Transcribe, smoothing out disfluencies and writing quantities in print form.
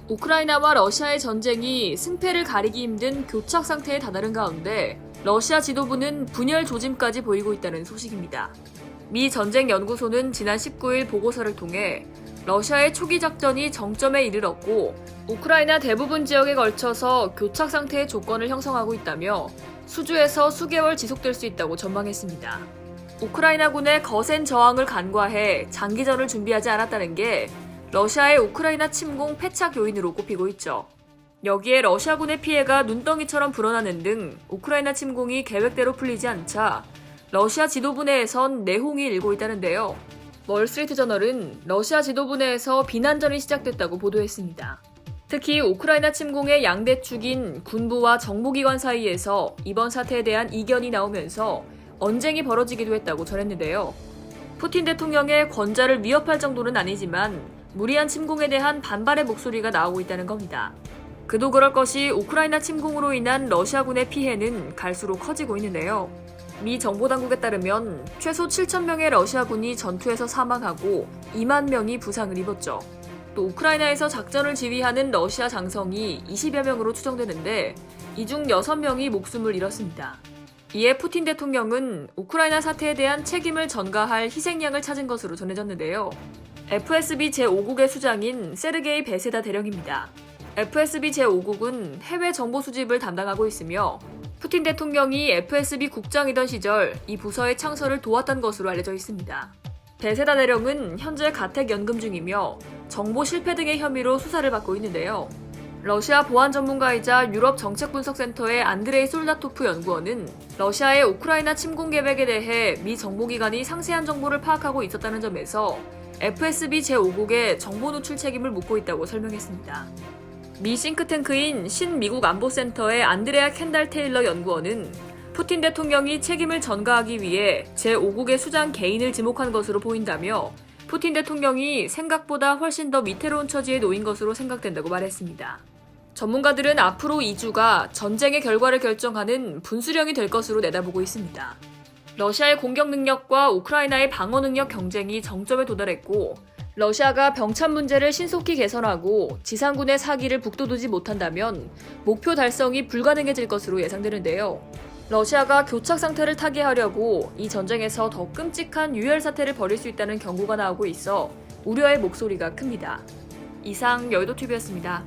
우크라이나와 러시아의 전쟁이 승패를 가리기 힘든 교착 상태에 다다른 가운데 러시아 지도부는 분열 조짐까지 보이고 있다는 소식입니다. 미 전쟁연구소는 지난 19일 보고서를 통해 러시아의 초기 작전이 정점에 이르렀고 우크라이나 대부분 지역에 걸쳐서 교착 상태의 조건을 형성하고 있다며 수주에서 수개월 지속될 수 있다고 전망했습니다. 우크라이나군의 거센 저항을 간과해 장기전을 준비하지 않았다는 게 러시아의 우크라이나 침공 패착 요인으로 꼽히고 있죠. 여기에 러시아군의 피해가 눈덩이처럼 불어나는 등 우크라이나 침공이 계획대로 풀리지 않자 러시아 지도부 내에선 내홍이 일고 있다는데요. 월스트리트저널은 러시아 지도부 내에서 비난전이 시작됐다고 보도했습니다. 특히 우크라이나 침공의 양대 축인 군부와 정보기관 사이에서 이번 사태에 대한 이견이 나오면서 언쟁이 벌어지기도 했다고 전했는데요. 푸틴 대통령의 권좌를 위협할 정도는 아니지만 무리한 침공에 대한 반발의 목소리가 나오고 있다는 겁니다. 그도 그럴 것이 우크라이나 침공으로 인한 러시아군의 피해는 갈수록 커지고 있는데요. 미 정보당국에 따르면 최소 7,000명의 러시아군이 전투에서 사망하고 2만 명이 부상을 입었죠. 또 우크라이나에서 작전을 지휘하는 러시아 장성이 20여 명으로 추정되는데 이 중 6명이 목숨을 잃었습니다. 이에 푸틴 대통령은 우크라이나 사태에 대한 책임을 전가할 희생양을 찾은 것으로 전해졌는데요. FSB 제5국의 수장인 세르게이 베세다 대령입니다. FSB 제5국은 해외 정보 수집을 담당하고 있으며 푸틴 대통령이 FSB 국장이던 시절 이 부서의 창설을 도왔던 것으로 알려져 있습니다. 베세다 대령은 현재 가택 연금 중이며 정보 실패 등의 혐의로 수사를 받고 있는데요. 러시아 보안 전문가이자 유럽 정책분석센터의 안드레이 솔다토프 연구원은 러시아의 우크라이나 침공 계획에 대해 미 정보기관이 상세한 정보를 파악하고 있었다는 점에서 FSB 제5국의 정보 누출 책임을 묻고 있다고 설명했습니다. 미 싱크탱크인 신미국 안보센터의 안드레아 켄달 테일러 연구원은 푸틴 대통령이 책임을 전가하기 위해 제5국의 수장 개인을 지목한 것으로 보인다며 푸틴 대통령이 생각보다 훨씬 더 위태로운 처지에 놓인 것으로 생각된다고 말했습니다. 전문가들은 앞으로 2주가 전쟁의 결과를 결정하는 분수령이 될 것으로 내다보고 있습니다. 러시아의 공격 능력과 우크라이나의 방어 능력 경쟁이 정점에 도달했고 러시아가 병참 문제를 신속히 개선하고 지상군의 사기를 북돋우지 못한다면 목표 달성이 불가능해질 것으로 예상되는데요. 러시아가 교착 상태를 타개하려고 이 전쟁에서 더 끔찍한 유혈 사태를 벌일 수 있다는 경고가 나오고 있어 우려의 목소리가 큽니다. 이상 여의도TV였습니다.